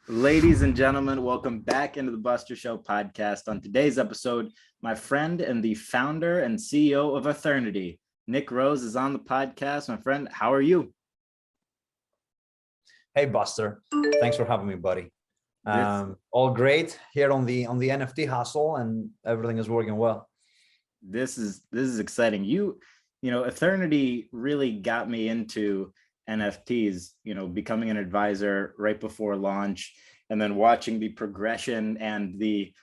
Ladies and gentlemen, welcome back into the Buster Show podcast. On today's episode, my friend and the founder and CEO of Ethernity, Nick Rose, is on the podcast. My friend, how are you? Hey, Buster. Thanks for having me, buddy. This, All great here on the NFT hustle, and everything is working well. this is exciting. Ethernity really got me into NFTs, becoming an advisor right before launch and then watching the progression and the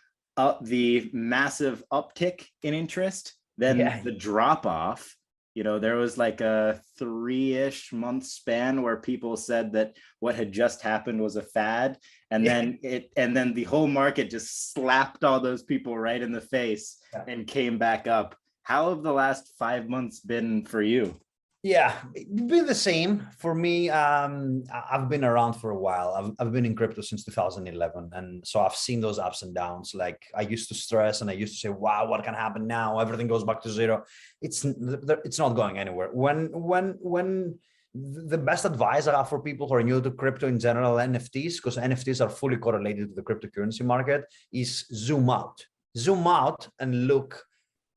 massive uptick in interest, then Yeah, the drop off. There was like a 3-ish month span where people said that what had just happened was a fad, and yeah. then the whole market just slapped all those people right in the face and came back up. How have the last 5 months been for you? Yeah, it's been the same for me. I've been around for a while. I've been in crypto since 2011, and so I've seen those ups and downs. Like I used to stress, and I used to say, "Wow, what can happen now? Everything goes back to zero." It's not going anywhere. When the best advice I have for people who are new to crypto in general, NFTs, because NFTs are fully correlated to the cryptocurrency market, is zoom out, and look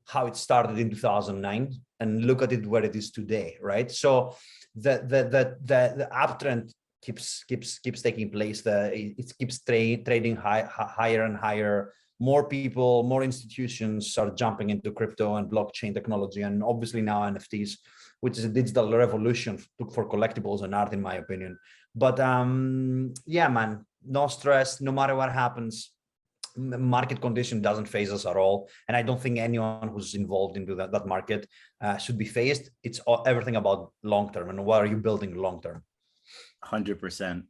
how it started in 2009 and look at it where it is today, right? So the uptrend keeps taking place. It keeps trading higher and higher. More people, more institutions are jumping into crypto and blockchain technology, and obviously now NFTs, which is a digital revolution for collectibles and art, in my opinion. But yeah, man, no stress. No matter what happens, market condition doesn't phase us at all, and I don't think anyone who's involved into that market should be phased. It's everything about long term, and what are you building long term? 100%.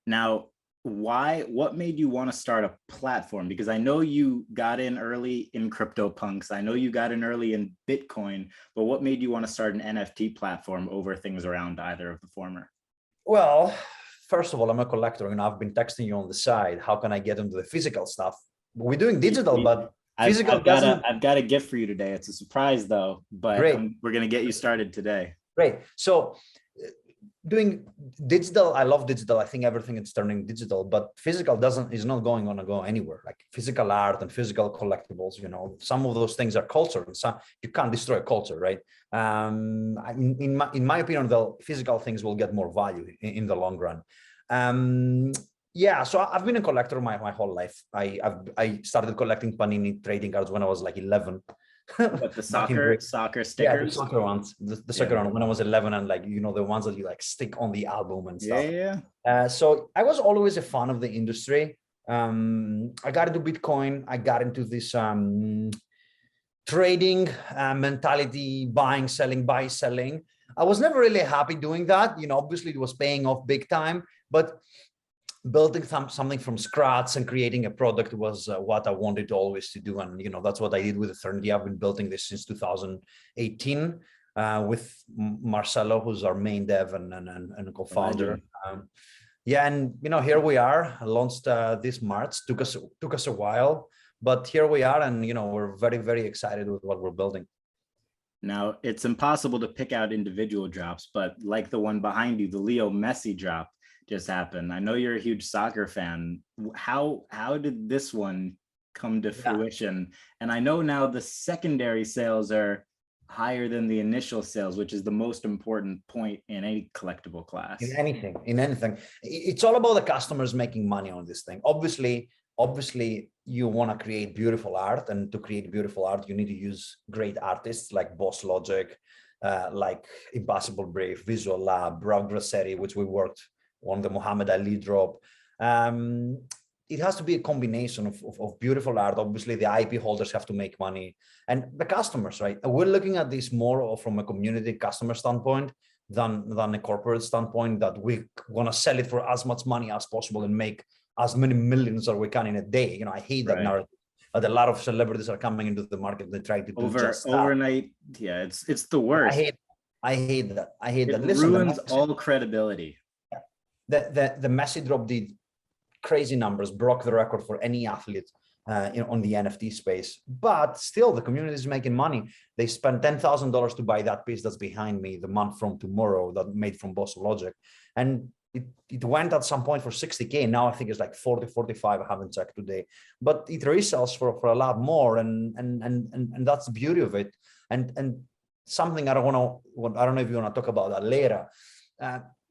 Now, what made you want to start a platform? Because I know you got in early in CryptoPunks. I know you got in early in Bitcoin, but what made you want to start an NFT platform over things around either of the former? Well, first of all, I'm a collector, and I've been texting you on the side. How can I get into the physical stuff? We're doing digital, but physical doesn't. I've got a gift for you today. It's a surprise though, but Great. we're gonna get you started today. Great. So doing digital, I love digital. I think everything is turning digital, but physical is not going to go anywhere. Like physical art and physical collectibles, some of those things are culture, and some you can't destroy culture, right? In my opinion, the physical things will get more value in the long run. Yeah, so I've been a collector my whole life. I started collecting Panini trading cards when I was like 11. But the soccer Yeah, the stickers. soccer ones, the soccer one when I was 11, and like the ones that you like stick on the album and stuff. Yeah. So I was always a fan of the industry. I got into Bitcoin. I got into this trading mentality, buying, selling, buy, selling. I was never really happy doing that. Obviously it was paying off big time, but building something from scratch and creating a product was what I wanted always to do. And, that's what I did with Ethernity. I've been building this since 2018 with Marcelo, who's our main dev and co-founder. Yeah, and, here we are. I launched this March. Took us a while, but here we are. And, we're very, very excited with what we're building. Now, it's impossible to pick out individual drops, but like the one behind you, the Leo Messi drop just happened. I know you're a huge soccer fan. How did this one come to fruition? And I know now the secondary sales are higher than the initial sales, which is the most important point in any collectible class. In anything, it's all about the customers making money on this thing. Obviously, you want to create beautiful art, and to create beautiful art, you need to use great artists like Boss Logic, like Impossible Brave, Visual Lab, Rob Grassetti, which we worked on the Muhammad Ali drop. It has to be a combination of beautiful art. Obviously, the IP holders have to make money, and the customers, right? We're looking at this more from a community customer standpoint than a corporate standpoint, that we want to sell it for as much money as possible and make as many millions as we can in a day. I hate that narrative. But a lot of celebrities are coming into the market. They try to do just overnight. Yeah, it's the worst. I hate that. It ruins all credibility. The Messi drop did crazy numbers, broke the record for any athlete on the NFT space. But still, the community is making money. They spent $10,000 to buy that piece that's behind me, the month from tomorrow, that made from Boss Logic. And it went at some point for 60K. Now I think it's like 40, 45. I haven't checked today, but it resells for a lot more. And that's the beauty of it. And something I don't know if you want to talk about that later.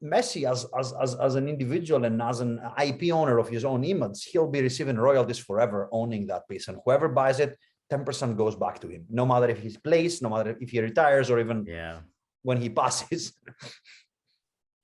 Messi as an individual and as an IP owner of his own image, he'll be receiving royalties forever owning that piece. And whoever buys it, 10% goes back to him, no matter if he's placed, no matter if he retires, or even when he passes.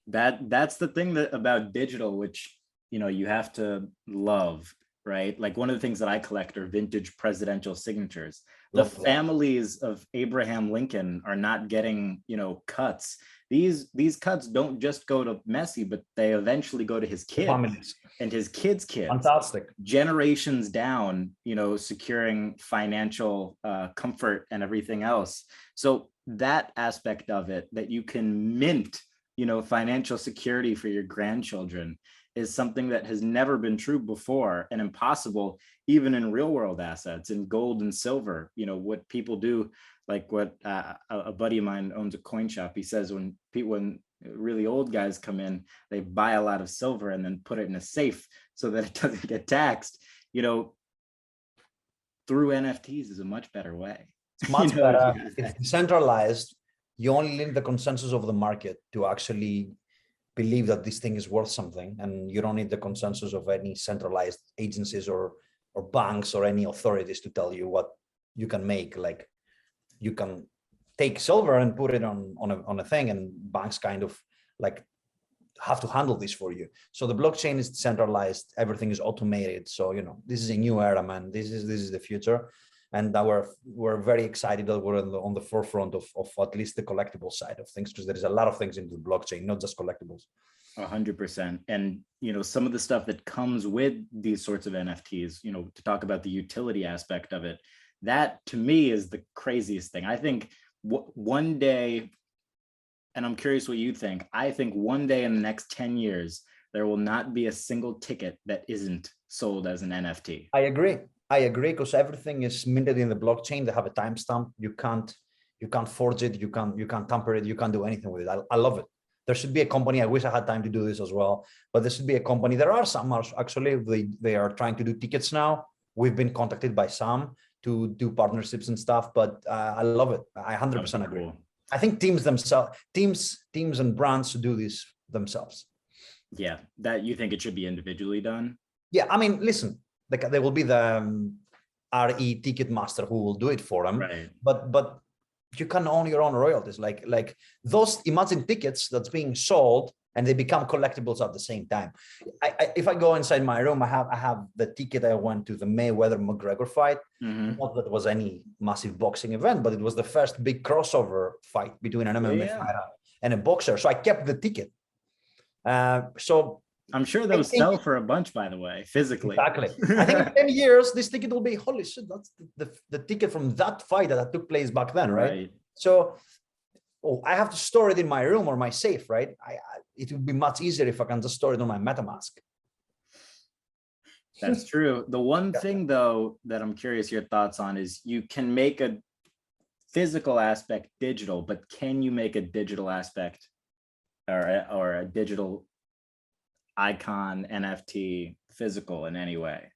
That's the thing about digital, which you have to love, right? Like one of the things that I collect are vintage presidential signatures. The families of Abraham Lincoln are not getting cuts. These cuts don't just go to Messi, but they eventually go to his kids and his kids' kids. Fantastic. Generations down, securing financial comfort and everything else. So that aspect of it, that you can mint financial security for your grandchildren, is something that has never been true before, and impossible even in real world assets, in gold and silver. What people do, like what a buddy of mine owns a coin shop. He says when really old guys come in, they buy a lot of silver and then put it in a safe so that it doesn't get taxed. Through NFTs is a much better way. It's much better. It's decentralized. You only need the consensus of the market to actually believe that this thing is worth something, and you don't need the consensus of any centralized agencies or banks or any authorities to tell you what you can make. Like, you can take silver and put it on a thing, and banks kind of like have to handle this for you. So the blockchain is decentralized, everything is automated. So this is a new era, man. This is the future. And we're very excited that we're on the forefront of at least the collectible side of things, because there is a lot of things into the blockchain, not just collectibles. 100%. And some of the stuff that comes with these sorts of NFTs, to talk about the utility aspect of it, that to me is the craziest thing. I think one day, and I'm curious what you think, I think one day in the next 10 years, there will not be a single ticket that isn't sold as an NFT. I agree, because everything is minted in the blockchain. They have a timestamp. You can't forge it. You can't tamper it. You can't do anything with it. I love it. There should be a company. I wish I had time to do this as well, but there should be a company. There are some actually. They are trying to do tickets now. We've been contacted by some to do partnerships and stuff, but I love it. I 100% agree. Cool. I think teams and brands should do this themselves. Yeah, that you think it should be individually done? Yeah, I mean, listen. There will be the RE ticket master who will do it for them, right? But you can own your own royalties. Like those, imagine tickets that's being sold and they become collectibles at the same time. If I go inside my room, I have the ticket. I went to the Mayweather-McGregor fight. Not that it was any massive boxing event, but it was the first big crossover fight between an MMA fighter and a boxer. So I kept the ticket. So I'm sure those sell for a bunch, by the way, physically. Exactly. I think in 10 years, this ticket will be, holy shit, that's the ticket from that fight that took place back then, right? So I have to store it in my room or my safe, right? It would be much easier if I can just store it on my MetaMask. That's true. The one thing, though, that I'm curious your thoughts on is you can make a physical aspect digital, but can you make a digital aspect or a digital icon NFT physical in any way?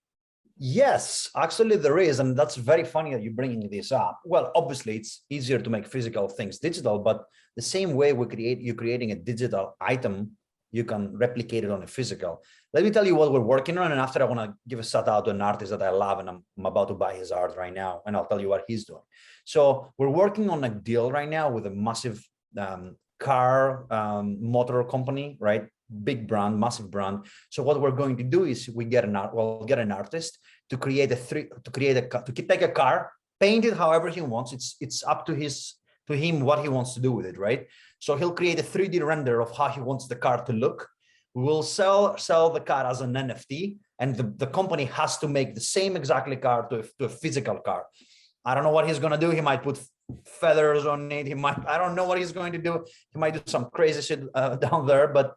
Yes, actually there is, and that's very funny that you're bringing this up. Well, obviously it's easier to make physical things digital, but the same way you're creating a digital item, you can replicate it on a physical. Let me tell you what we're working on, and after I want to give a shout out to an artist that I love, and I'm about to buy his art right now, and I'll tell you what he's doing. So we're working on a deal right now with a massive car motor company, right? Big brand, massive brand. So what we're going to do is we'll get an artist to take a car, paint it however he wants. It's up to him what he wants to do with it, right? So he'll create a 3D render of how he wants the car to look. We will sell the car as an NFT, and the company has to make the same exactly car to a physical car. I don't know what he's going to do. He might put feathers on it. I don't know what he's going to do. He might do some crazy shit down there, but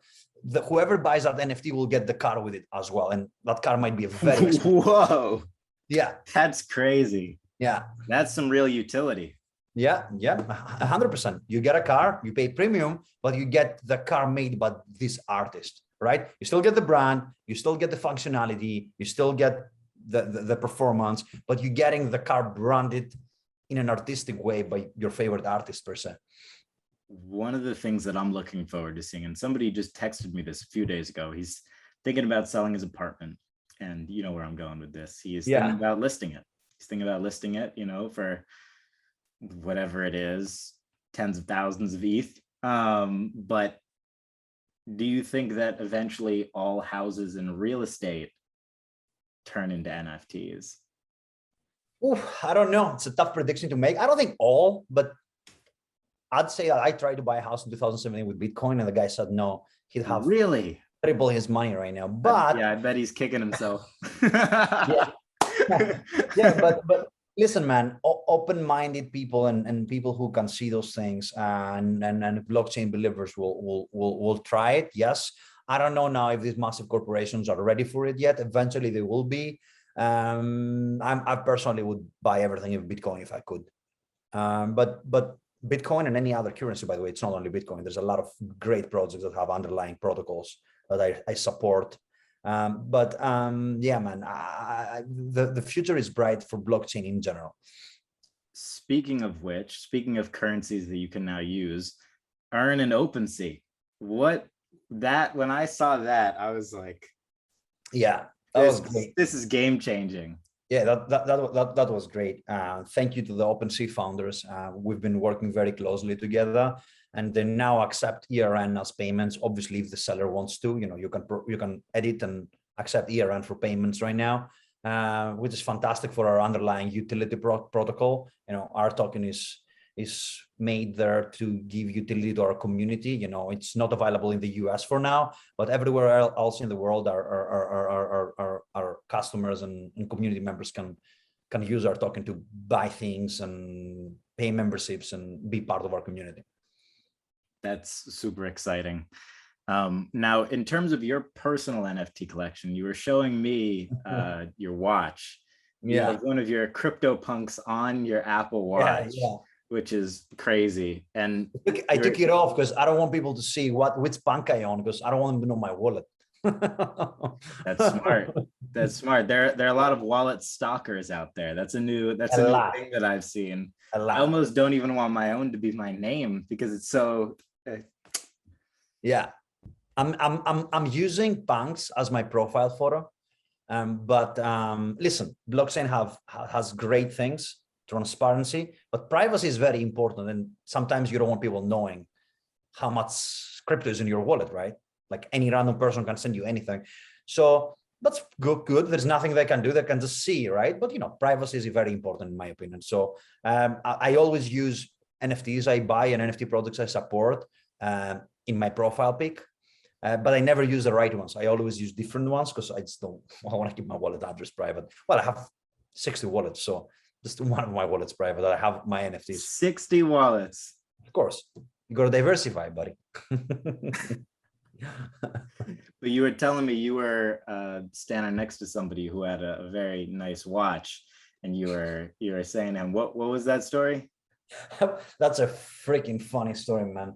whoever buys that NFT will get the car with it as well. And that car might be a very expensive. Whoa. Yeah. That's crazy. Yeah. That's some real utility. Yeah. 100%. You get a car, you pay premium, but you get the car made by this artist. right? You still get the brand, you still get the functionality, you still get the performance, but you're getting the car branded in an artistic way by your favorite artist per se. One of the things that I'm looking forward to seeing, and somebody just texted me this a few days ago, he's thinking about selling his apartment, and you know where I'm going with this. He is thinking about listing it. He's thinking about listing it, you know, for whatever it is, tens of thousands of ETH. But do you think that eventually all houses in real estate turn into NFTs? Ooh, I don't know. It's a tough prediction to make. I don't think all, but I'd say I tried to buy a house in 2017 with Bitcoin, and the guy said no. He'd have really triple his money right now. But yeah, I bet he's kicking himself. yeah, yeah, but listen, man, open-minded people and people who can see those things and blockchain believers will try it. Yes, I don't know now if these massive corporations are ready for it yet. Eventually, they will be. I personally would buy everything in Bitcoin if I could. But Bitcoin and any other currency, by the way, it's not only Bitcoin. There's a lot of great projects that have underlying protocols that I support. Yeah, man, the future is bright for blockchain in general. Speaking of which, speaking of currencies that you can now use, earn an OpenSea. What that, when I saw that, I was like, yeah, that was great. This is game changing. Yeah, that was great. Thank you to the OpenSea founders. We've been working very closely together, and they now accept ERN as payments. Obviously, if the seller wants to, you can edit and accept ERN for payments right now, which is fantastic for our underlying utility protocol. Our token is made there to give utility to our community. It's not available in the US for now, but everywhere else in the world, our customers and community members can use our token to buy things and pay memberships and be part of our community. That's super exciting. Now, in terms of your personal NFT collection, you were showing me your watch. You have one of your CryptoPunks on your Apple Watch. Which is crazy. And I took it off because I don't want people to see which punk I own, because I don't want them to know my wallet. That's smart. That's smart. There are a lot of wallet stalkers out there. That's a new thing that I've seen. I almost don't even want my own to be my name because it's so yeah. I'm using punks as my profile photo. Listen, blockchain has great things, transparency, but privacy is very important. And sometimes you don't want people knowing how much crypto is in your wallet, right? Like any random person can send you anything. So that's good. There's nothing they can do. They can just see, right? But privacy is very important in my opinion. So I always use NFTs I buy and NFT products I support in my profile pic. But I never use the right ones. I always use different ones because I want to keep my wallet address private. Well, I have 60 wallets, so just one of my wallets private. I have my NFTs. 60 wallets. Of course, you got to diversify, buddy. But you were telling me you were standing next to somebody who had a very nice watch, and you were saying, and what was that story? That's a freaking funny story, man.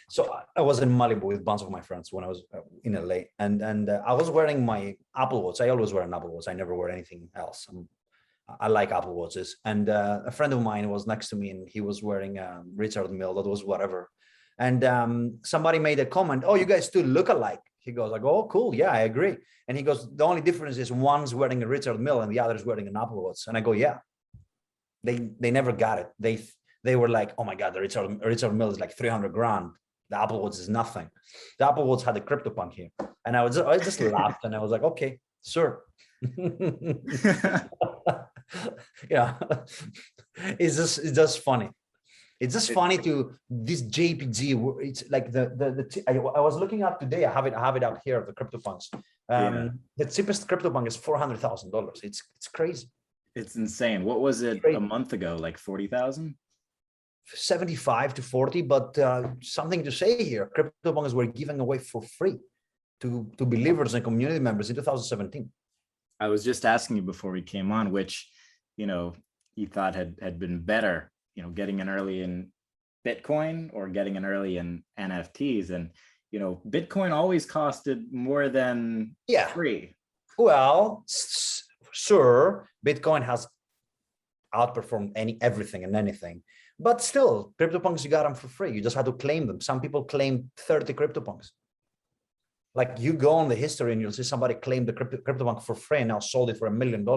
So I was in Malibu with a bunch of my friends when I was in LA, and I was wearing my Apple Watch. I always wear an Apple Watch. I never wear anything else. I like Apple Watches. And a friend of mine was next to me, and he was wearing Richard Mille. That was whatever. And somebody made a comment, "Oh, you guys two look alike." He goes like, "Oh, cool. Yeah, I agree." And he goes, "The only difference is one's wearing a Richard Mille and the other is wearing an Apple Watch." And I go, "Yeah." They never got it. They were like, "Oh my God, the Richard Mille is like 300 grand. The Apple Watch is nothing." The Apple Watch had a CryptoPunk here. And I just laughed and I was like, "Okay, sure." Yeah. It's just funny. It's just funny to this JPG. It's like I was looking up today. I have it out here, the CryptoPunks. The cheapest CryptoPunk is $400,000. It's crazy. It's insane. What was it a month ago? Like 40,000? 75 to 40, but something to say here. CryptoPunks were giving away for free to believers and community members in 2017. I was just asking you before we came on, which, you thought had been better, getting in early in Bitcoin or getting in early in NFTs. And, Bitcoin always costed more than free. Well, sure, Bitcoin has outperformed everything and anything, but still, CryptoPunks, you got them for free. You just had to claim them. Some people claim 30 CryptoPunks. Like, you go on the history and you'll see somebody claim the CryptoPunk for free and now sold it for $1 million.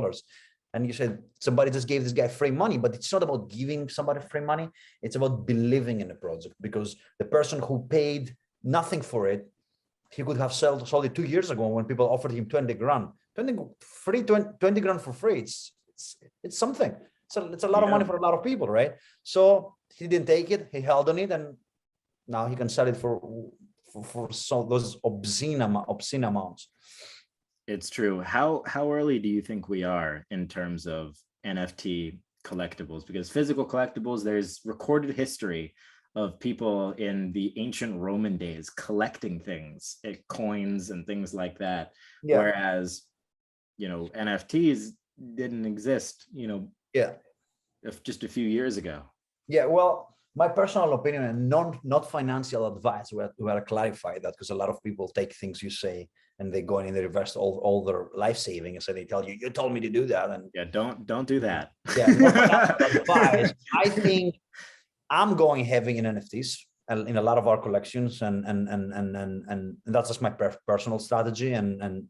And you said somebody just gave this guy free money, but it's not about giving somebody free money. It's about believing in the project, because the person who paid nothing for it, he could have sold it 2 years ago when people offered him 20 grand. 20 grand for free. It's something. It's a lot of money for a lot of people, right? So he didn't take it. He held on it, and now he can sell it for those obscene amounts. It's true. How early do you think we are in terms of NFT collectibles? Because physical collectibles, there's recorded history of people in the ancient Roman days collecting things, coins and things like that. Yeah. Whereas, NFTs didn't exist, just a few years ago. Yeah, well, my personal opinion, and not financial advice, we have to clarify that, because a lot of people take things you say and they go in and they invest all their life savings, and so they tell you told me to do that. And yeah, don't do that. Yeah, advice. I think I'm going heavy in NFTs in a lot of our collections, and that's just my personal strategy and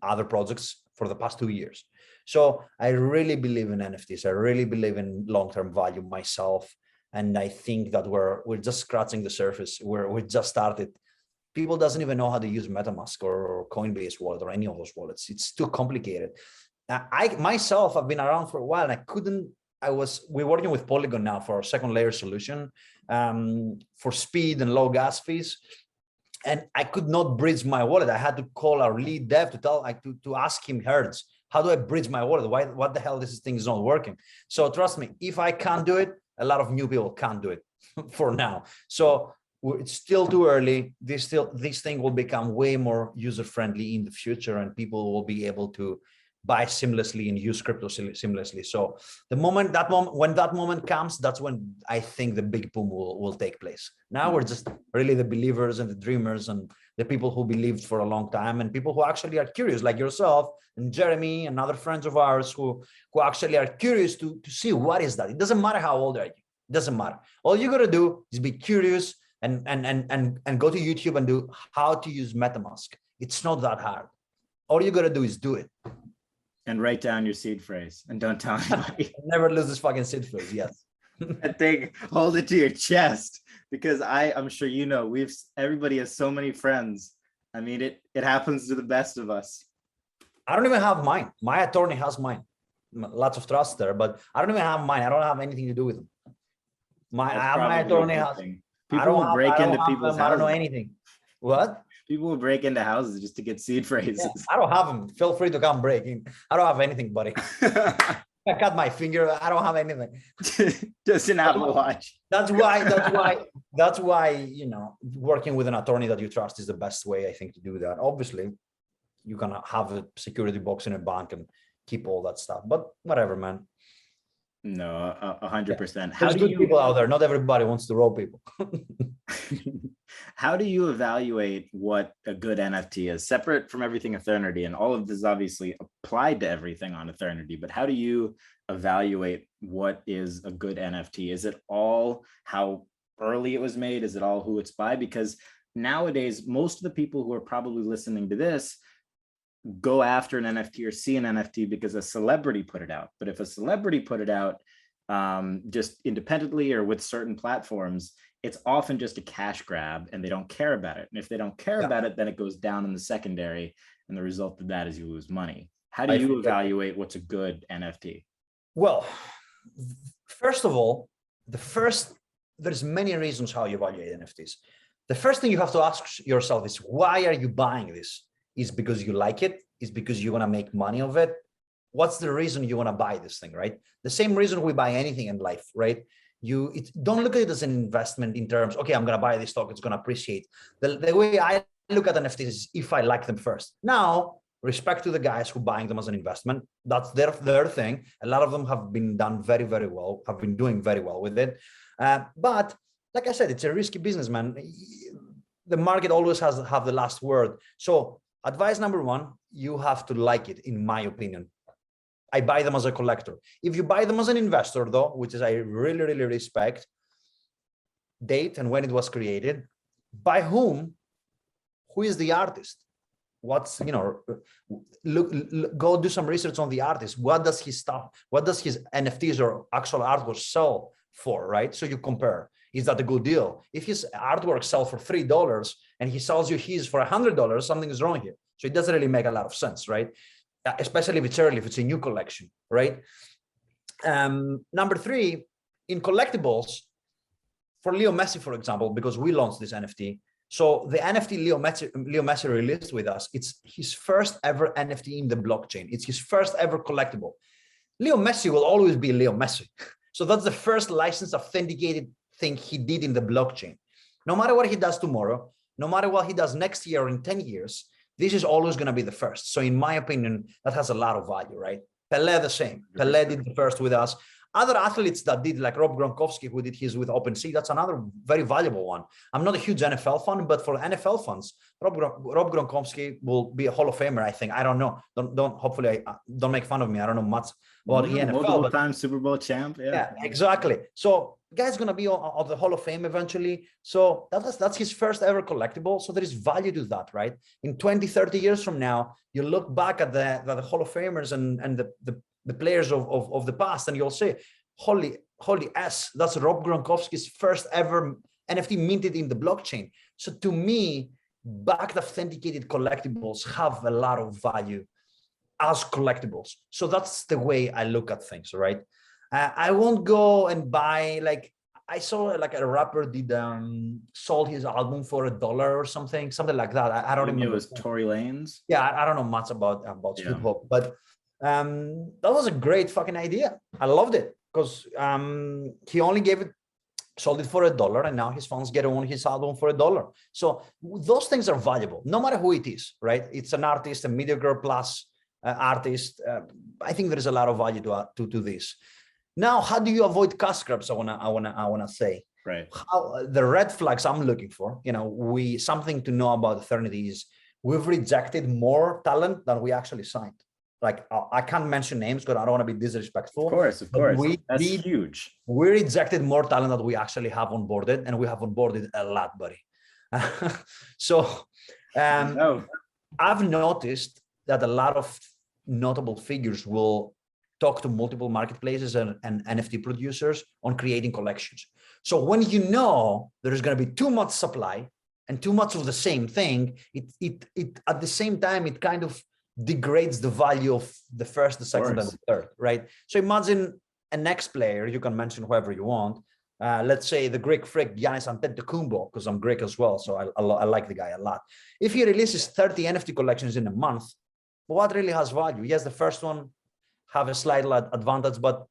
other projects for the past 2 years. So I really believe in NFTs. I really believe in long-term value myself. And I think that we're just scratching the surface. We just started. People doesn't even know how to use MetaMask or Coinbase wallet or any of those wallets. It's too complicated. I myself have been around for a while, and we're working with Polygon now for our second layer solution for speed and low gas fees. And I could not bridge my wallet. I had to call our lead dev to ask him, Hertz, how do I bridge my wallet? What the hell, this thing is not working? So trust me, if I can't do it, a lot of new people can't do it for now. So it's still too early. This thing will become way more user-friendly in the future, and people will be able to buy seamlessly and use crypto seamlessly. So when that moment comes, that's when I think the big boom will take place. Now we're just really the believers and the dreamers and the people who believed for a long time, and people who actually are curious, like yourself and Jeremy and other friends of ours who actually are curious to see what is that. It doesn't matter how old are you. It doesn't matter. All you got to do is be curious and go to YouTube and do how to use MetaMask. It's not that hard. All you got to do is do it. And write down your seed phrase and don't tell anybody. Never lose this fucking seed phrase. Yes. I think hold it to your chest, because I'm sure everybody has so many friends. I mean, it happens to the best of us. I don't even have mine. My attorney has mine. Lots of trust there, but I don't even have mine. I don't have anything to do with them. My attorney has. People will break into people's houses. I don't know anything. What? People will break into houses just to get seed phrases. Yeah, I don't have them. Feel free to come break in. I don't have anything, buddy. I cut my finger. I don't have anything. Just an Apple Watch. That's why, working with an attorney that you trust is the best way, I think, to do that. Obviously, you can have a security box in a bank and keep all that stuff, but whatever, man. No, 100%. There's good people out there. Not everybody wants to rob people. How do you evaluate what a good NFT is, separate from everything Ethernity? And all of this is obviously applied to everything on Ethernity, but how do you evaluate what is a good NFT? Is it all how early it was made? Is it all who it's by? Because nowadays, most of the people who are probably listening to this go after an NFT or see an NFT because a celebrity put it out. But if a celebrity put it out just independently or with certain platforms, it's often just a cash grab and they don't care about it. And if they don't care about it, then it goes down in the secondary. And the result of that is you lose money. How do you evaluate what's a good NFT? Well, first of all, there's many reasons how you evaluate NFTs. The first thing you have to ask yourself is, why are you buying this? Is because you like it? Is because you want to make money of it? What's the reason you want to buy this thing, right? The same reason we buy anything in life, right? Don't look at it as an investment in terms, okay, I'm going to buy this stock, it's going to appreciate. The way I look at NFTs is if I like them first. Now, respect to the guys who are buying them as an investment. That's their thing. A lot of them have been done very, very well, have been doing very well with it. But like I said, it's a risky business, man. the market always has have the last word. So advice number one, you have to like it, in my opinion. I buy them as a collector. If you buy them as an investor, though, which is I really, really respect, date and when it was created, by whom, who is the artist? What's, you know, look, go do some research on the artist. What does his stuff, what does his NFTs or actual artwork sell for, right? So you compare. Is that a good deal? If his artwork sells for $3 and he sells you his for $100, something is wrong here. So it doesn't really make a lot of sense, right? Especially if it's early, if it's a new collection, right? Number three, in collectibles, for Leo Messi, for example, because we launched this NFT. So the NFT Leo Messi released with us, it's his first ever NFT in the blockchain. It's his first ever collectible. Leo Messi will always be Leo Messi. So that's the first licensed authenticated thing he did in the blockchain. No matter what he does tomorrow, no matter what he does next year or in 10 years, this is always going to be the first. So in my opinion, that has a lot of value, right? Pelé the same. Pelé did the first with us. Other athletes that did, like Rob Gronkowski, who did his with OpenSea, that's another very valuable one. I'm not a huge NFL fan, but for NFL fans, Rob Gronkowski will be a Hall of Famer, I think. I don't know. Hopefully, don't make fun of me. I don't know much about the NFL. Multiple time Super Bowl champ. Yeah, exactly. So guy's going to be on the Hall of Fame eventually. So that's his first ever collectible. So there is value to that, right? In 20, 30 years from now, you look back at the Hall of Famers and the players of the past, and you'll say, holy S, that's Rob Gronkowski's first ever NFT minted in the blockchain. So to me, backed authenticated collectibles have a lot of value as collectibles. So that's the way I look at things, right? I won't go and buy, like, I saw like a rapper did sold his album for $1 or something like that. I don't remember. It was Tory Lanez. Yeah, I don't know much about hip hop, but that was a great fucking idea. I loved it because he only sold it for $1, and now his fans get to own his album for $1. So those things are valuable, no matter who it is, right? It's an artist, a mediocre plus artist. I think there is a lot of value to this. Now, how do you avoid cash grabs? I wanna say. Right. How, the red flags I'm looking for, something to know about Ethernity is we've rejected more talent than we actually signed. Like, I can't mention names because I don't want to be disrespectful. Of course. That's huge. We rejected more talent than we actually have onboarded, and we have onboarded a lot, buddy. So I've noticed that a lot of notable figures will talk to multiple marketplaces and NFT producers on creating collections. So when you know there's going to be too much supply and too much of the same thing, it at the same time, it kind of degrades the value of the first, the second, and the third, right? So imagine a next player, you can mention whoever you want. Let's say the Greek freak, Giannis Antetokounmpo, because I'm Greek as well, so I like the guy a lot. If he releases 30 NFT collections in a month, what really has value? Yes, the first one have a slight advantage, but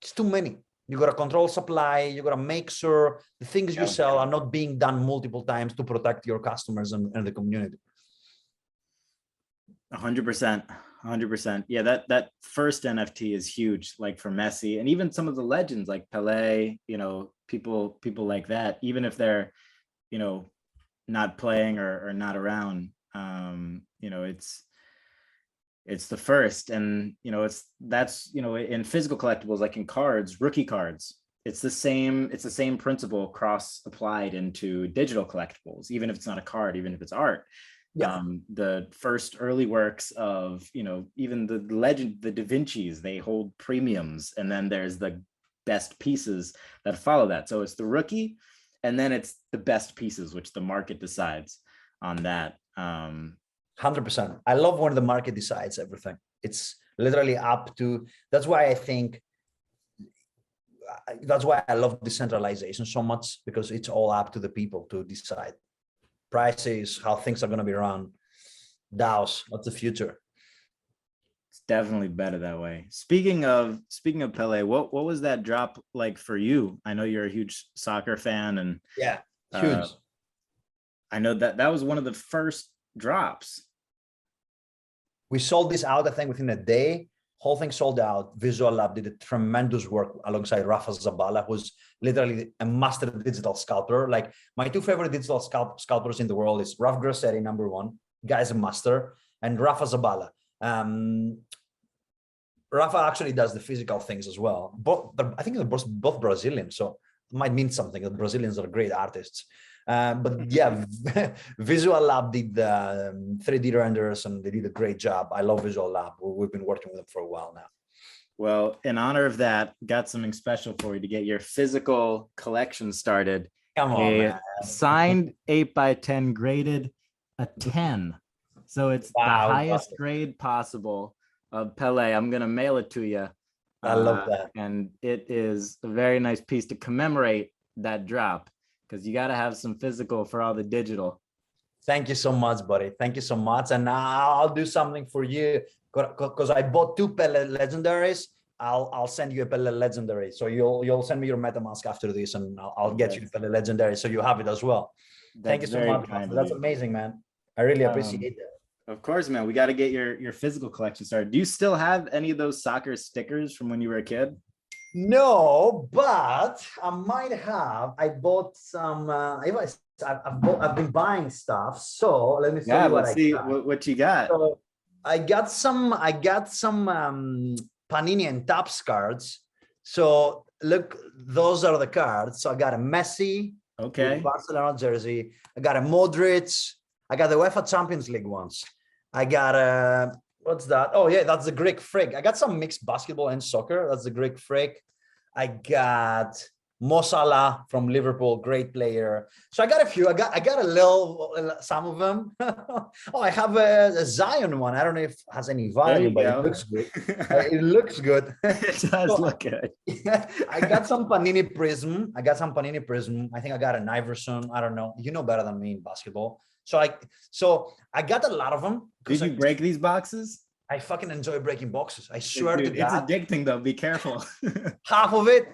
it's too many. You got to control supply. You got to make sure the things you sell are not being done multiple times to protect your customers and the community. 100%. Yeah, that first NFT is huge, like for Messi, and even some of the legends like Pelé, people like that, even if they're, not playing or not around, it's the first. And that's in physical collectibles, like in cards, rookie cards, it's the same principle cross applied into digital collectibles, even if it's not a card, even if it's art. Yeah. The first early works of, even the legend, the Da Vinci's, they hold premiums, and then there's the best pieces that follow that. So it's the rookie, and then it's the best pieces, which the market decides on that. 100%. I love when the market decides everything. It's literally up to, that's why I love decentralization so much, because it's all up to the people to decide prices, how things are going to be run, DAOs, what's the future. It's definitely better that way. Speaking of Pelé, what was that drop like for you? I know you're a huge soccer fan, and yeah, huge. I know that was one of the first drops. We sold this out, I think, within a day. Whole thing sold out. Visual Lab did a tremendous work alongside Rafa Zabala, who's literally a master digital sculptor. Like my two favorite digital sculptors in the world is Raf Grossetti, number one, guy's a master, and Rafa Zabala. Rafa actually does the physical things as well. I think they're both Brazilian, so it might mean something. The Brazilians are great artists. But yeah, Visual Lab did the 3D renders and they did a great job. I love Visual Lab. We've been working with them for a while now. Well, in honor of that, got something special for you to get your physical collection started. Come on, man. Signed 8x10 graded a 10. So it's the highest grade possible of Pele. I'm going to mail it to you. I love that. And it is a very nice piece to commemorate that drop, because you got to have some physical for all the digital. Thank you so much, buddy. Thank you so much. And I'll do something for you because I bought 2 Pele legendaries. I'll send you a Pele legendary. So you'll send me your MetaMask after this, and I'll get you a Pele legendary so you have it as well. Thank you so much. That's amazing, man. I really appreciate that. Of course, man. We got to get your physical collection started. Do you still have any of those soccer stickers from when you were a kid? No, but I might have. I bought some. I've been buying stuff. So let me show you what I got. What you got. So I got some Panini and Topps cards. So look, those are the cards. So I got a Messi, Barcelona jersey. I got a Modric. I got the UEFA Champions League ones. I got a, what's that? Oh yeah, that's the Greek freak. I got some mixed basketball and soccer. That's the Greek freak. I got Mo Salah from Liverpool, great player. So I got a few. I got a some of them. Oh, I have a Zion one. I don't know if it has any value, but it looks good. It looks good. It does look good. Yeah, I got some Panini Prism. I think I got an Iverson. I don't know. You know better than me in basketball. So I got a lot of them. Did you break these boxes? I fucking enjoy breaking boxes. I swear to God. It's addicting though. Be careful. half of it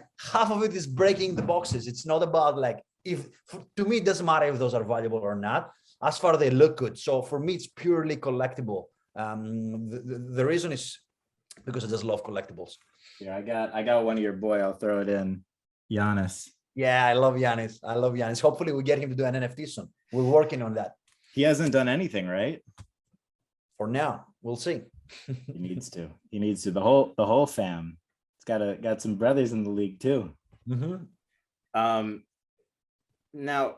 is breaking the boxes. It's not about like, to me, it doesn't matter if those are valuable or not, as far as they look good. So for me, it's purely collectible. The reason is because I just love collectibles. Yeah, I got one of your boy. I'll throw it in. Giannis. Yeah, I love Giannis. Hopefully we get him to do an NFT soon. We're working on that. He hasn't done anything, right? For now, we'll see. He needs to. The whole fam. It's got some brothers in the league too. Mm-hmm. Now,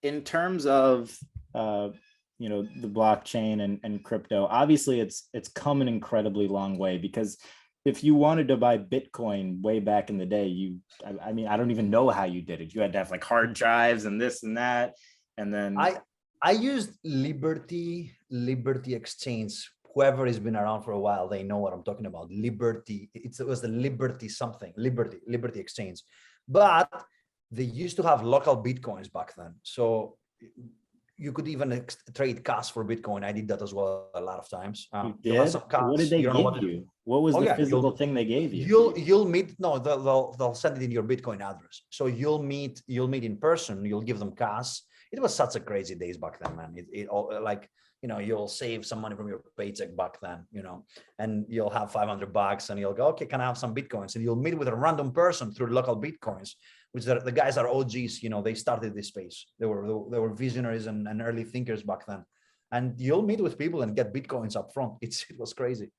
in terms of the blockchain and crypto, obviously it's come an incredibly long way, because if you wanted to buy Bitcoin way back in the day, I mean, I don't even know how you did it. You had to have like hard drives and this and that. And then I used Liberty Exchange. Whoever has been around for a while, they know what I'm talking about. Liberty. It was the Liberty Exchange. But they used to have local Bitcoins back then. So you could even trade cash for Bitcoin. I did that as well a lot of times. What did they give you? What was the physical thing they gave you? You'll meet. No, they'll send it in your Bitcoin address. So you'll meet in person. You'll give them cash. It was such a crazy days back then, man. It all like, you'll save some money from your paycheck back then, and you'll have $500 and you'll go, okay, can I have some Bitcoins? And you'll meet with a random person through local Bitcoins, which the guys are OGs, they started this space. They were visionaries and early thinkers back then. And you'll meet with people and get Bitcoins up front. It was crazy.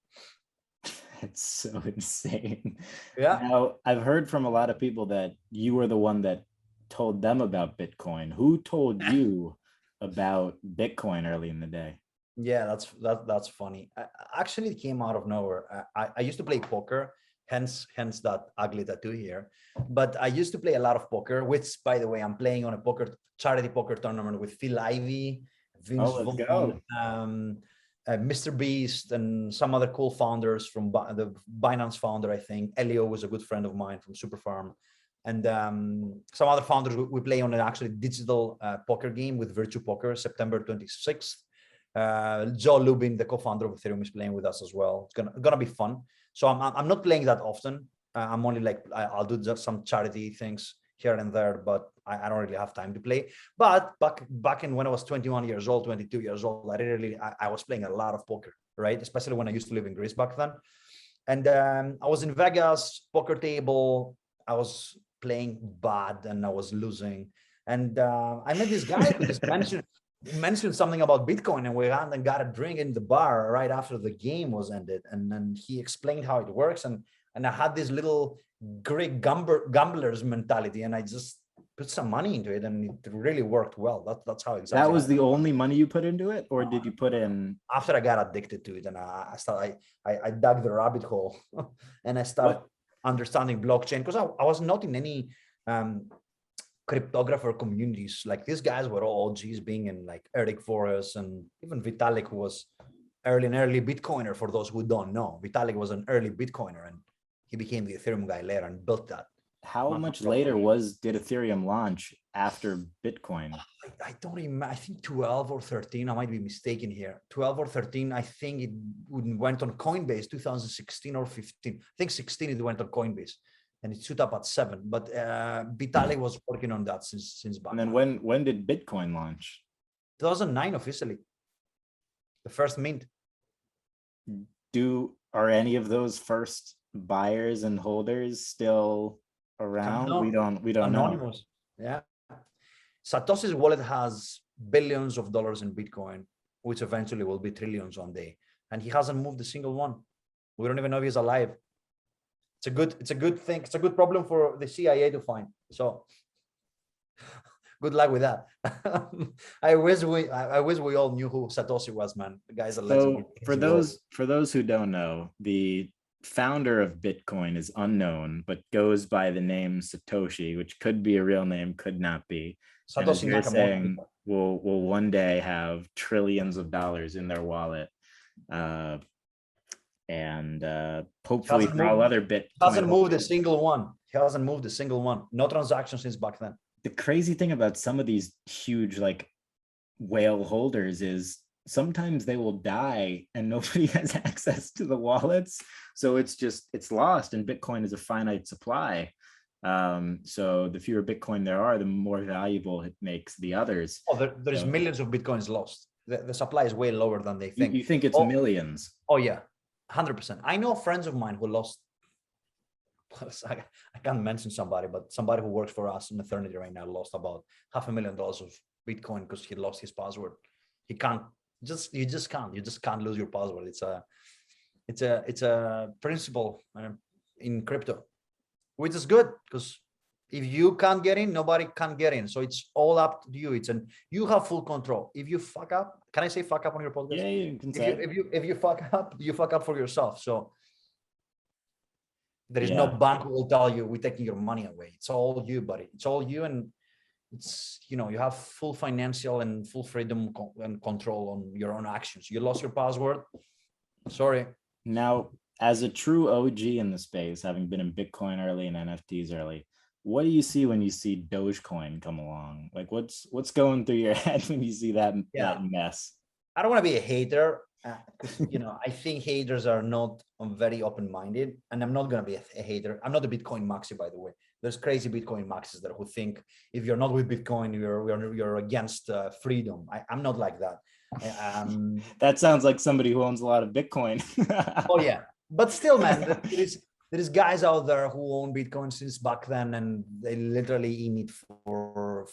It's so insane. Yeah. Now, I've heard from a lot of people that you were the one that told them about Bitcoin. Who told you about Bitcoin early in the day? Yeah, that's funny. Actually, it came out of nowhere. I used to play poker, hence that ugly tattoo here. But I used to play a lot of poker, which, by the way, I'm playing on a charity poker tournament with Phil Ivey, Vince Vaughn, Mr. Beast, and some other cool founders from the Binance founder, I think. Elio was a good friend of mine from Superfarm. And some other founders. We play on an actually digital poker game with Virtue Poker, September 26th. Joe Lubin, the co-founder of Ethereum, is playing with us as well. It's gonna be fun. So I'm not playing that often. I'm only like, I'll do just some charity things here and there, but I don't really have time to play. But back in when I was 21 years old, 22 years old, I was playing a lot of poker, right? Especially when I used to live in Greece back then. And I was in Vegas, poker table. I was playing bad and I was losing. And I met this guy who just mentioned something about Bitcoin, and we went and got a drink in the bar right after the game was ended. And then he explained how it works. And I had this little Greek gambler's mentality, and I just put some money into it, and it really worked well. That's how exactly. That was the only money you put into it, or did you put in? After I got addicted to it, and I dug the rabbit hole, and I started understanding blockchain, because I was not in any cryptographer communities. Like, these guys were all OGs, being in like Eric Forrest and even Vitalik, who was an early Bitcoiner. For those who don't know, Vitalik was an early Bitcoiner, and he became the Ethereum guy later and built that. How much later did Ethereum launch after Bitcoin? I don't remember. I think 12 or 13. I might be mistaken here. 12 or 13. I think it went on Coinbase 2016 or 15. I think 16 it went on Coinbase, and it stood up at 7. But Vitalik was working on that since back. And then when did Bitcoin launch? 2009 officially. The first mint. Are any of those first buyers and holders still around? We don't Anonymous. know. Yeah. Satoshi's wallet has billions of dollars in Bitcoin, which eventually will be trillions one day, and he hasn't moved a single one. We don't even know if he's alive. It's a good thing. It's a good problem for the CIA to find. So good luck with that. I wish we all knew who Satoshi was, man. The guy's a legend. So for those who don't know, the founder of Bitcoin is unknown, but goes by the name Satoshi, which could be a real name, could not be. Satoshi Nakamoto saying will one day have trillions of dollars in their wallet, and hopefully for all other Bitcoin. Hasn't moved a single one. He hasn't moved a single one. No transactions since back then. The crazy thing about some of these huge like whale holders is sometimes they will die and nobody has access to the wallets. So it's lost, and Bitcoin is a finite supply. So the fewer Bitcoin there are, the more valuable it makes the others. Oh, there's millions of Bitcoins lost. The supply is way lower than they think. You think it's millions? Oh yeah, 100%. I know friends of mine who lost, I can't mention somebody, but somebody who works for us in Ethernity right now lost about $500,000 of Bitcoin because he lost his password. You just can't lose your password. It's a principle in crypto, which is good, because if you can't get in, nobody can get in. So it's all up to you. You have full control. If you fuck up, can I say fuck up on your podcast? Yeah, you can say. If you fuck up, you fuck up for yourself. So there is no bank who will tell you we're taking your money away. It's all you, buddy. It's all you, and it's, you have full financial and full freedom and control on your own actions. You lost your password. Sorry. Now, as a true OG in the space, having been in Bitcoin early and NFTs early, what do you see when you see Dogecoin come along? Like, what's going through your head when you see that mess? I don't want to be a hater. I think haters are not very open-minded, and I'm not going to be a hater. I'm not a Bitcoin maxi, by the way. There's crazy Bitcoin maxis there who think if you're not with Bitcoin, you're against freedom. I'm not like that. That sounds like somebody who owns a lot of Bitcoin. Oh yeah, but still, man, there is guys out there who own Bitcoin since back then, and they literally in it for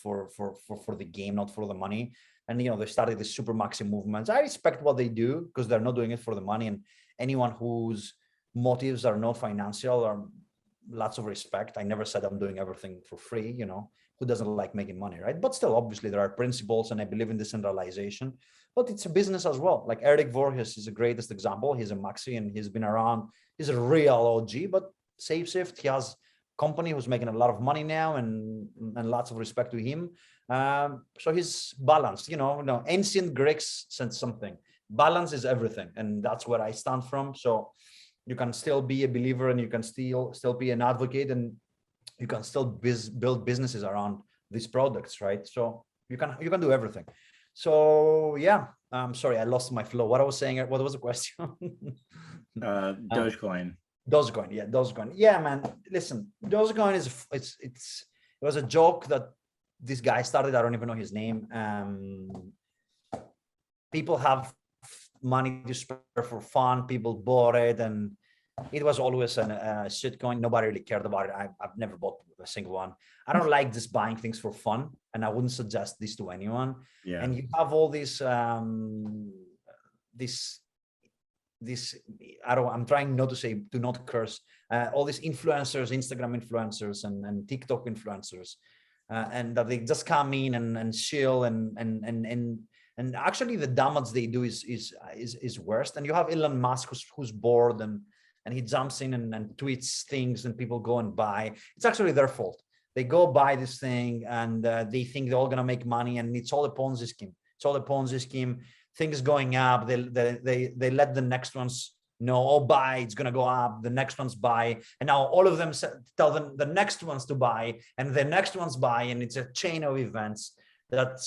the game, not for the money. And they started the super maxi movements. I respect what they do, because they're not doing it for the money. And anyone whose motives are not financial, are lots of respect. I never said I'm doing everything for free. Who doesn't like making money, right? But still, obviously, there are principles, and I believe in decentralization. But it's a business as well. Like Eric Voorhees is the greatest example. He's a maxi, and he's been around. He's a real OG, but SafeShift, he has company who's making a lot of money now, and lots of respect to him. So he's balanced. Ancient Greeks said something. Balance is everything, and that's where I stand from. So you can still be a believer, and you can still be an advocate, and you can still build businesses around these products, right? So you can do everything. So yeah, I'm sorry, I lost my flow. What I was saying, what was the question? Dogecoin. Dogecoin. Yeah, man. Listen, Dogecoin it was a joke that this guy started. I don't even know his name. People have money to spare for fun. People bought it, and It was always a shitcoin. Nobody really cared about it. I've never bought a single one. I don't like just buying things for fun, and I wouldn't suggest this to anyone. Yeah. And you have all this I'm trying not to say, do not curse, all these influencers, Instagram influencers and TikTok influencers, and that they just come in and chill and actually the damage they do is worse. And you have Elon Musk who's bored and he jumps in and tweets things and people go and buy. It's actually their fault. They go buy this thing and they think they're all gonna make money, and it's all a Ponzi scheme. It's all a Ponzi scheme. Things going up. They let the next ones know, oh, buy, it's gonna go up. The next ones buy, and now all of them tell them the next ones to buy, and the next ones buy, and it's a chain of events that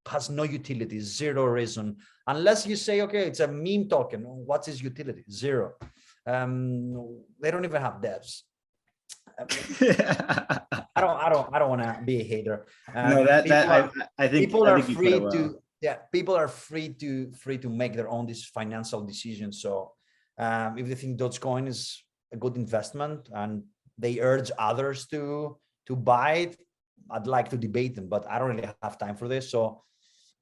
has no utility, zero reason, unless you say, okay, it's a meme token. What's its utility? Zero. They don't even have devs. I don't want to be a hater. No, I think people are free well. to. Yeah, people are free to make their own financial decisions. So if they think Dogecoin is a good investment and they urge others to buy it, I'd like to debate them, but I don't really have time for this. So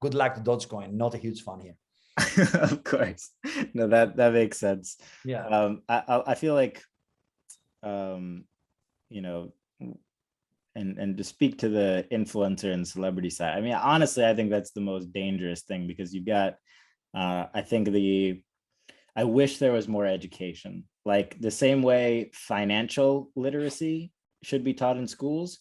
good luck to Dogecoin. Not a huge fan here. Of course. No, that makes sense. Yeah. I feel like you know, and to speak to the influencer and celebrity side, I mean, honestly, I think that's the most dangerous thing, because you've got, I think I wish there was more education, like the same way financial literacy should be taught in schools.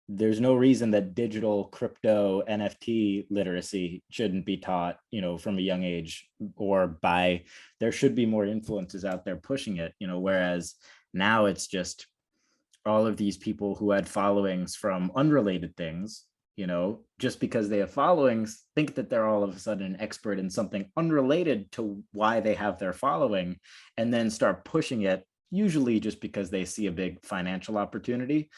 There's no reason that digital crypto NFT literacy shouldn't be taught, from a young age, or there should be more influences out there pushing it, whereas now it's just all of these people who had followings from unrelated things, just because they have followings, think that they're all of a sudden an expert in something unrelated to why they have their following, and then start pushing it, usually just because they see a big financial opportunity.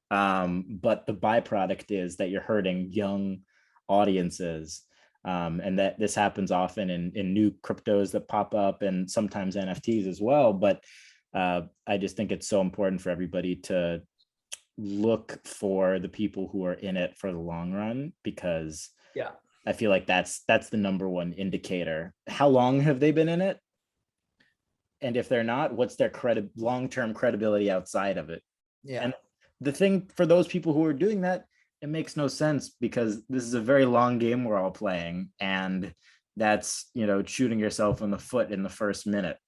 But the byproduct is that you're hurting young audiences. And that this happens often in new cryptos that pop up, and sometimes NFTs as well. But I just think it's so important for everybody to look for the people who are in it for the long run, because yeah, I feel like that's the number one indicator. How long have they been in it? And if they're not, what's their long-term credibility outside of it? Yeah. And the thing for those people who are doing that, it makes no sense, because this is a very long game we're all playing, and that's, shooting yourself in the foot in the first minute.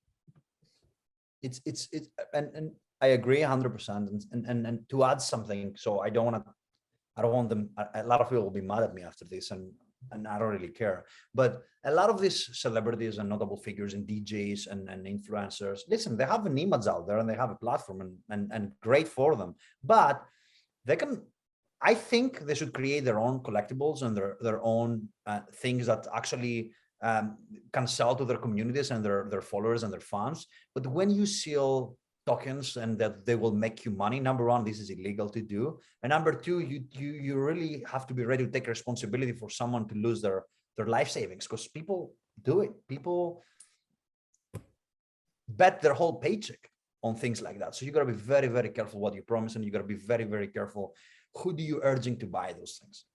It's and I agree 100%. And to add something, so I don't want them. A lot of people will be mad at me after this, and I don't really care. But a lot of these celebrities and notable figures and DJs and influencers, listen, they have an image out there and they have a platform, and great for them. But they can, I think they should create their own collectibles and their own things that actually can sell to their communities and their followers and their fans. But when you sell tokens and that they will make you money, number one, this is illegal to do, and number two, you really have to be ready to take responsibility for someone to lose their life savings, because people do it. People bet their whole paycheck on things like that. So you got to be very, very careful what you promise, and you got to be very, very careful who do you urging to buy those things.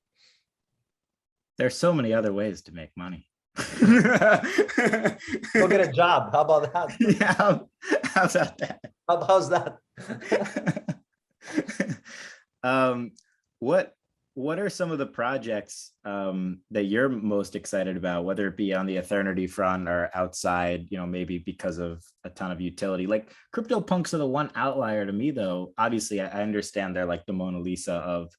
There's so many other ways to make money. Go get a job. How about that? Yeah, how's that? How's that? What are some of the projects that you're most excited about, whether it be on the Ethernity front or outside, maybe because of a ton of utility? Like CryptoPunks are the one outlier to me, though. Obviously, I understand they're like the Mona Lisa of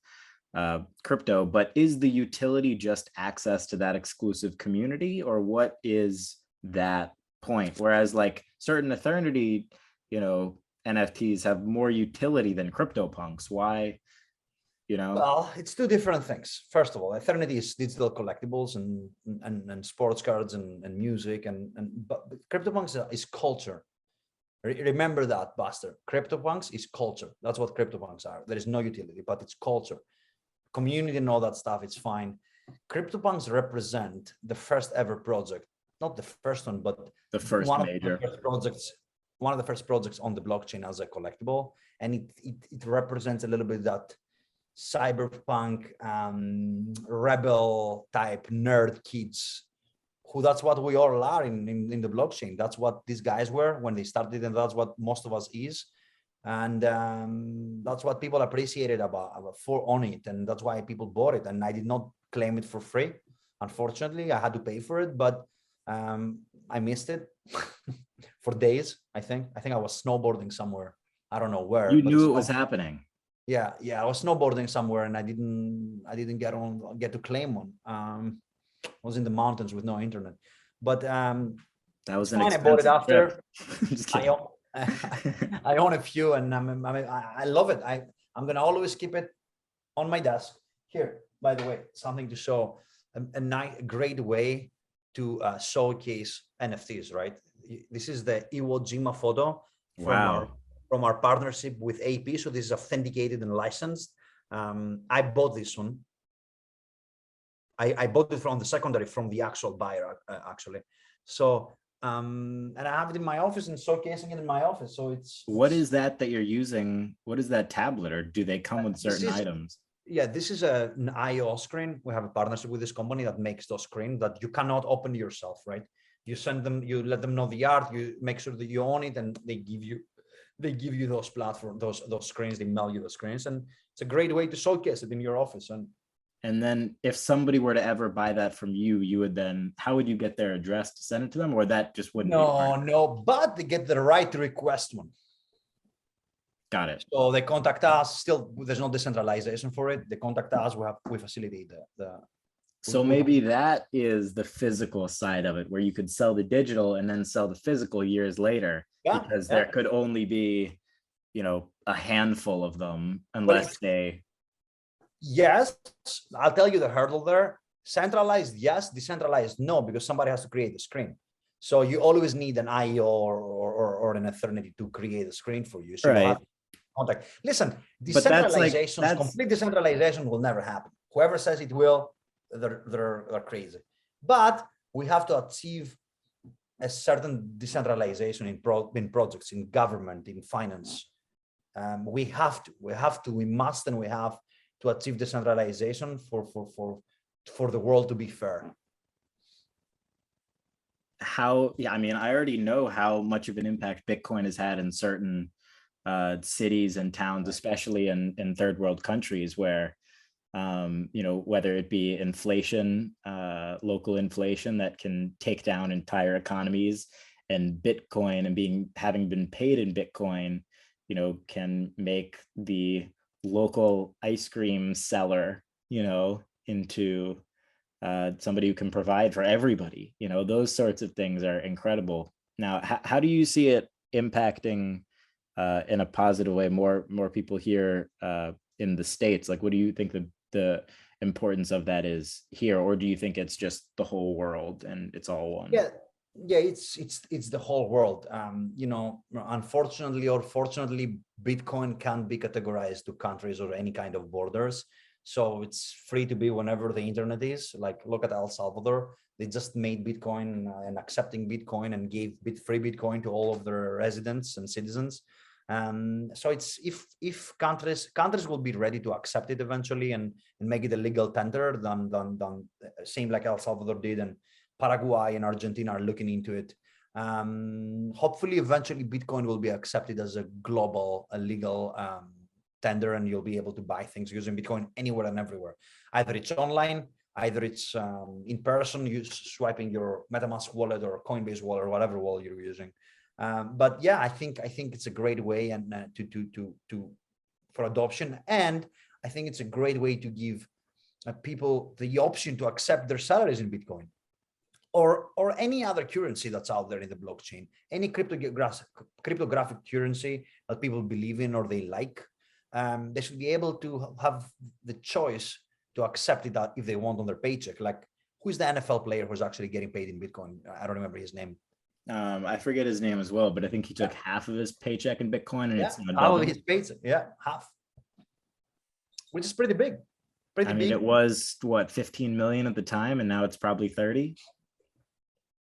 crypto, but is the utility just access to that exclusive community, or what is that point? Whereas like certain Ethernity, NFTs have more utility than CryptoPunks. Why? Well, it's two different things. First of all, Ethernity is digital collectibles and sports cards and music, but CryptoPunks is culture. Remember that, Buster. CryptoPunks is culture. That's what CryptoPunks are. There is no utility, but it's culture, community, and all that stuff. It's fine. CryptoPunks represent the first ever project, not the first one, but the first one major of the first projects one of the first projects on the blockchain as a collectible, and it represents a little bit that cyberpunk rebel type nerd kids, who that's what we all are in the blockchain. That's what these guys were when they started, and that's what most of us is. And that's what people appreciated about for on it, and that's why people bought it. And I did not claim it for free, unfortunately. I had to pay for it, but I missed it for days. I think I was snowboarding somewhere, I don't know where, You but knew it was happening. yeah, I was snowboarding somewhere, and I didn't get to claim one. I was in the mountains with no internet, but That was it's an fine. I bought it expensive trip. after. Just I kidding. own, I own a few, and I love it. I'm gonna always keep it on my desk. Here, by the way, something to show, a nice, great way to showcase NFTs. Right, this is the Iwo Jima photo Wow. from our partnership with AP. So this is authenticated and licensed. I bought this one. I bought it from the secondary, from the actual buyer, actually. So, and I have it in my office and showcasing it in my office. So What is that you're using? What is that tablet, or do they come with certain items? yeah, this is an IO screen. We have a partnership with this company that makes those screens that you cannot open yourself, right? You send them, you let them know the art, you make sure that you own it, and they give you those platforms, those screens. They mail you the screens, and it's a great way to showcase it in your office. And then if somebody were to ever buy that from you, you would then, how would you get their address to send it to them? Or that just wouldn't be part of it? No, but they get the right to request one. Got it. So they contact us. Still, there's no decentralization for it. They contact us. We facilitate the So maybe that is the physical side of it, where you could sell the digital and then sell the physical years later, because there could only be, a handful of them unless they. Yes, I'll tell you the hurdle there. Centralized, yes. Decentralized, no, because somebody has to create the screen. So you always need an IO or an Ethernity to create a screen for you. So you have contact. Listen, decentralization, complete decentralization will never happen. Whoever says it will, they're crazy. But we have to achieve a certain decentralization in projects, in government, in finance. We must, and we have to achieve decentralization for the world to be fair. I mean, I already know how much of an impact Bitcoin has had in certain cities and towns, especially in third world countries, where whether it be inflation, local inflation that can take down entire economies, and Bitcoin, and having been paid in Bitcoin, can make the local ice cream seller, into somebody who can provide for everybody. Those sorts of things are incredible. Now, how do you see it impacting in a positive way more people here in the States? Like, what do you think the importance of that is here, or do you think it's just the whole world and it's all one? Yeah, it's the whole world. Unfortunately or fortunately, Bitcoin can't be categorized to countries or any kind of borders. So it's free to be whenever the internet is. Like, look at El Salvador. They just made Bitcoin and accepting Bitcoin, and gave free Bitcoin to all of their residents and citizens. So it's if countries will be ready to accept it eventually and make it a legal tender, then same like El Salvador did, and Paraguay and Argentina are looking into it. Hopefully, eventually, Bitcoin will be accepted as a legal tender, and you'll be able to buy things using Bitcoin anywhere and everywhere. Either it's online, either it's in person, you swiping your MetaMask wallet or Coinbase wallet or whatever wallet you're using. But yeah, I think it's a great way and for adoption, and I think it's a great way to give people the option to accept their salaries in Bitcoin or any other currency that's out there in the blockchain, any cryptographic currency that people believe in or they like. They should be able to have the choice to accept it if they want on their paycheck. Like, who's the NFL player who's actually getting paid in Bitcoin? I don't remember his name. I forget his name as well, but I think he took half of his paycheck in Bitcoin, and it's half of his paycheck. Yeah, half, which is pretty big. I mean, it was what, 15 million at the time, and now it's probably 30.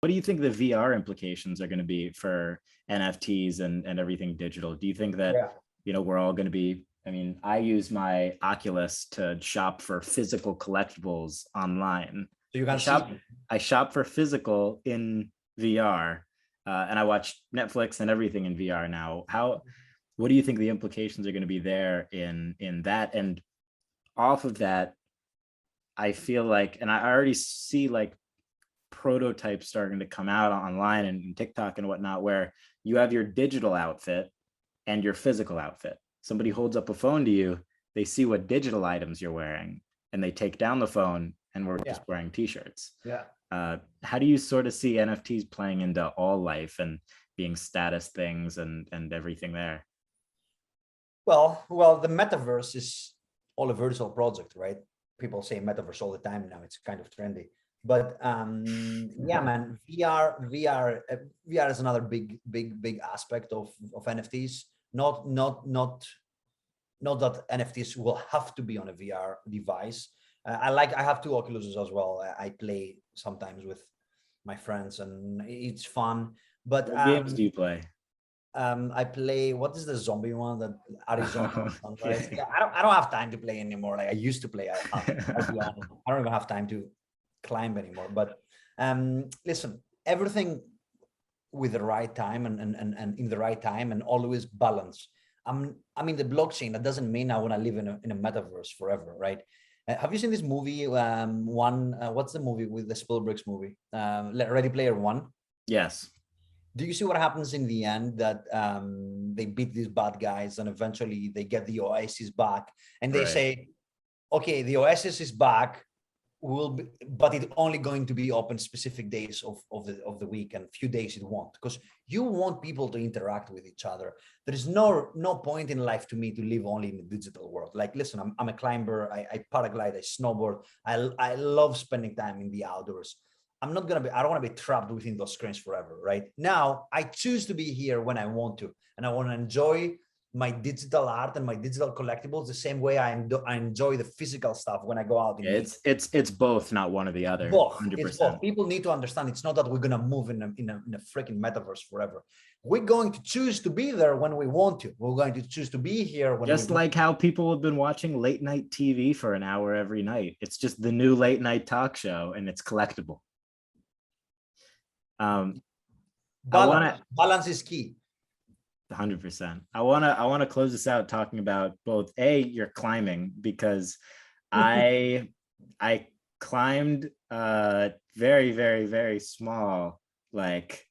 What do you think the VR implications are going to be for NFTs and everything digital? Do you think that, Yeah. we're all going to be, I mean, I use my Oculus to shop for physical collectibles online. So you I can shop, see. I shop for physical in VR, and I watch Netflix and everything in VR now. What do you think the implications are going to be there in that? And off of that, I feel like, and I already see like prototypes starting to come out online and TikTok and whatnot, where you have your digital outfit and your physical outfit. Somebody holds up a phone to you, they see what digital items you're wearing, and they take down the phone, and we're just wearing t-shirts. Yeah. How do you sort of see NFTs playing into all life and being status things and everything there? Well, the metaverse is all a virtual project, right? People say metaverse all the time now. It's kind of trendy. But yeah, man, VR is another big aspect of NFTs. Not that NFTs will have to be on a VR device. I have two Oculuses as well. I play sometimes with my friends, and it's fun. But What games do you play? I play, what is the zombie one that Arizona? Right? Yeah, I don't have time to play anymore. Like I used to play. I'll be honest. I don't even have time to climb anymore. But listen, everything with the right time and in the right time, and always balance. I'm in the blockchain. That doesn't mean I want to live in a metaverse forever, right? Have you seen this movie? What's the movie with the Spielberg's movie? Ready Player One. Yes. Do you see what happens in the end? That they beat these bad guys, and eventually they get the Oasis back, and they say, "Okay, the Oasis is back. But it's only going to be open specific days of the week, and few days it won't, because you want people to interact with each other. There is no point in life to me to live only in the digital world. Like, listen, I'm a climber. I paraglide. I snowboard. I love spending time in the outdoors. I don't want to be trapped within those screens forever. Right now, I choose to be here when I want to, and I want to enjoy my digital art and my digital collectibles the same way I enjoy the physical stuff when I go out. It's both, not one or the other. Both. 100%. It's both. People need to understand it's not that we're gonna move in a freaking metaverse forever. We're going to choose to be there when we want to. We're going to choose to be here when just like how people have been watching late night TV for an hour every night. It's just the new late night talk show, and it's collectible. Balance is key. 100%. I want to close this out talking about both your climbing, because I climbed very, very, very small, like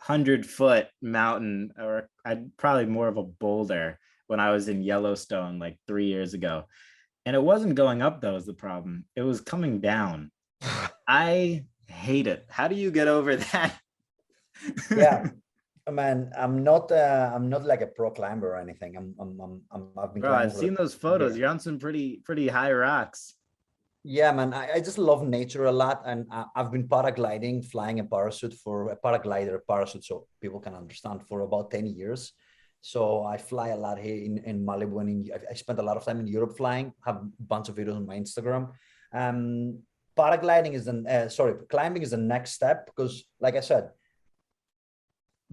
100-foot mountain, or I'd probably more of a boulder, when I was in Yellowstone like 3 years ago. And it wasn't going up that was the problem. It was coming down. I hate it. How do you get over that? Yeah. Man, I'm not like a pro climber or anything. I've been Bro, climbing. I've seen those photos. You're on some pretty high rocks. Yeah, man, I just love nature a lot, and I've been paragliding, flying a paraglider parachute, so people can understand, for about 10 years. So I fly a lot here in Malibu, and I spent a lot of time in Europe flying. Have a bunch of videos on my Instagram. Paragliding is climbing is the next step, because, like I said,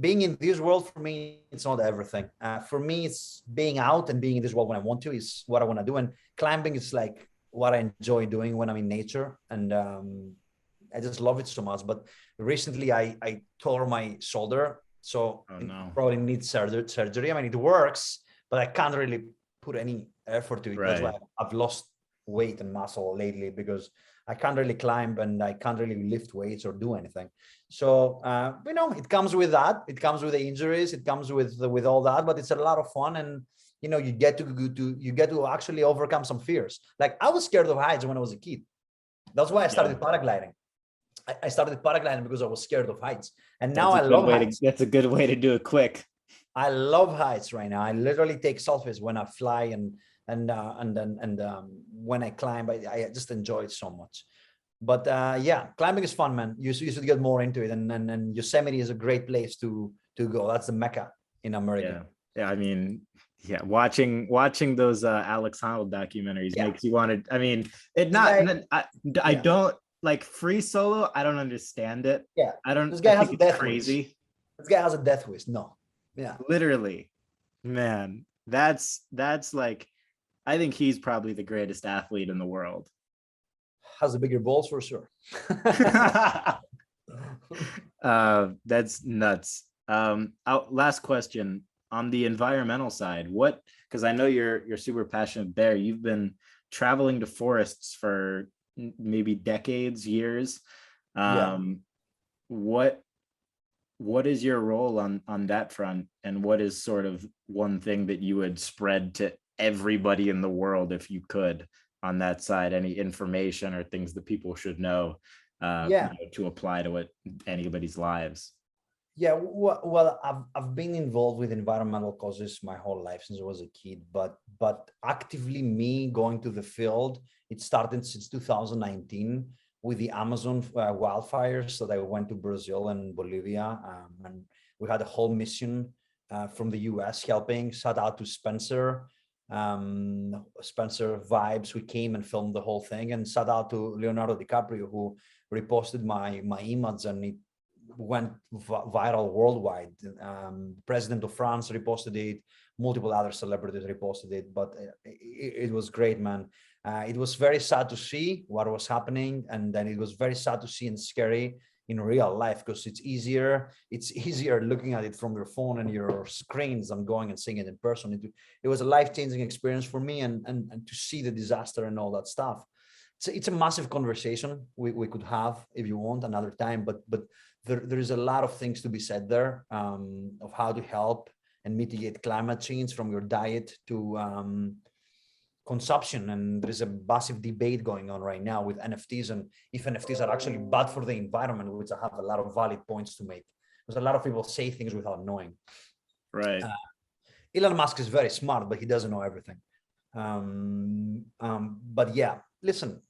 being in this world, for me, it's not everything. For me, it's being out and being in this world when I want to is what I want to do, and climbing is like what I enjoy doing when I'm in nature, and I just love it so much. But recently I tore my shoulder, so probably need surgery. I mean, it works, but I can't really put any effort to it. That's why I've lost weight and muscle lately, because I can't really climb and I can't really lift weights or do anything. So it comes with that. It comes with the injuries. It comes with all that. But it's a lot of fun, and you get to actually overcome some fears. Like, I was scared of heights when I was a kid. That's why I started paragliding. I started paragliding because I was scared of heights, and now I love heights. That's a good way to do it quick. I love heights right now. I literally take selfies when I fly, and when I climb, I just enjoy it so much. But yeah, climbing is fun, man. You should get more into it, and Yosemite is a great place to go. That's the Mecca in America. Yeah. I mean, yeah, watching those Alex Honnold documentaries makes you want to. I mean, I like free solo, I don't understand it. Yeah, this I guy has think a it's death wish. crazy. This guy has a death wish. No, yeah, Literally, man, that's like, I think he's probably the greatest athlete in the world. has a bigger balls for sure. That's nuts. Last question on the environmental side. What, because I know you're super passionate there. You've been traveling to forests for maybe decades, years. Yeah. What what is your role on that front, and what is sort of one thing that you would spread to everybody in the world if you could on that side? Any information or things that people should know, Yeah. to apply to it anybody's lives? Yeah, well, I've been involved with environmental causes my whole life since I was a kid, but actively me going to the field, it started since 2019 with the Amazon wildfires. That I went to Brazil and Bolivia, and we had a whole mission from the US helping. Shout out to Spencer, Spencer Vibes, who came and filmed the whole thing, and shout out to Leonardo DiCaprio, who reposted my image, and it went viral worldwide. President of France reposted it, multiple other celebrities reposted it, but it was great, man. It was very sad to see what was happening, and then it was very sad to see and scary in real life, because it's easier looking at it from your phone and your screens than going and seeing it in person. It was a life-changing experience for me, and to see the disaster and all that stuff. It's a massive conversation we could have if you want another time, but there is a lot of things to be said there, of how to help and mitigate climate change, from your diet to consumption. And there is a massive debate going on right now with NFTs, and if NFTs are actually bad for the environment, which I have a lot of valid points to make, because a lot of people say things without knowing. Right. Elon Musk is very smart, but he doesn't know everything. But yeah, listen,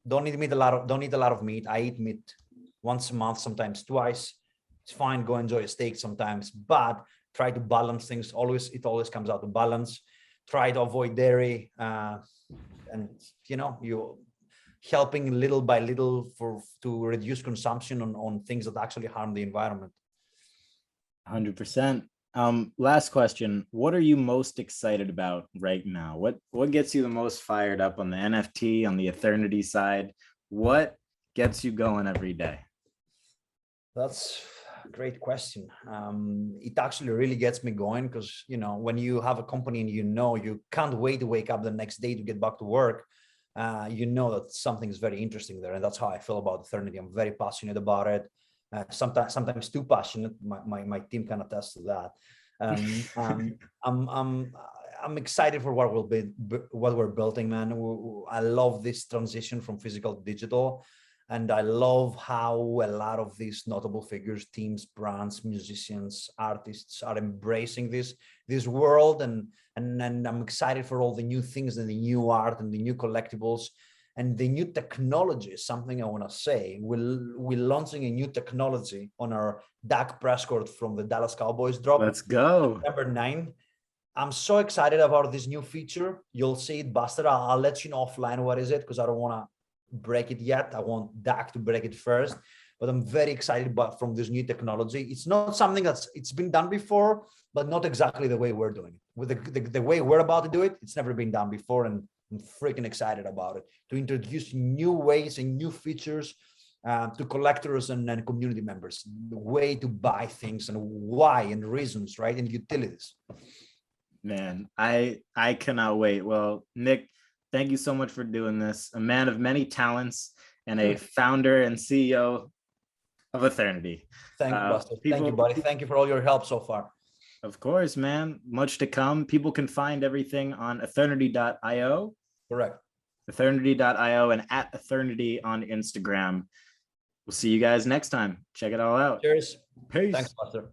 don't eat a lot of meat. I eat meat once a month, sometimes twice. It's fine. Go enjoy a steak sometimes, but try to balance things. It always comes out to balance. Try to avoid dairy, and you helping little by little to reduce consumption on things that actually harm the environment. 100%. Last question. What are you most excited about right now? What gets you the most fired up on the NFT, on the Ethernity side? What gets you going every day? That's a great question. It actually really gets me going, because when you have a company and you can't wait to wake up the next day to get back to work, that something is very interesting there, and that's how I feel about Ethernity. I'm very passionate about it. Sometimes too passionate. My team can attest to that. I'm excited for what we're building, man. I love this transition from physical to digital, and I love how a lot of these notable figures, teams, brands, musicians, artists are embracing this world, and I'm excited for all the new things and the new art and the new collectibles and the new technology. Something I want to say, we're launching a new technology on our Dak Prescott from the Dallas Cowboys drop. Let's go. September 9. I'm so excited about this new feature. You'll see it, Buster. I'll let you know offline what is it, because I don't want to break it yet. I want Dak to break it first. But I'm very excited from this new technology. It's not something it's been done before, but not exactly the way we're doing it. With the way we're about to do it, it's never been done before, and I'm freaking excited about it, to introduce new ways and new features to collectors and community members, the way to buy things and why and reasons, right? And utilities. Man, I cannot wait. Well, Nick, thank you so much for doing this. A man of many talents and a founder and CEO of Ethernity. Thank you, Buster. Thank you, buddy. Thank you for all your help so far. Of course, man. Much to come. People can find everything on ethernity.io. Correct. Ethernity.io and at Ethernity on Instagram. We'll see you guys next time. Check it all out. Cheers. Peace. Thanks, Buster.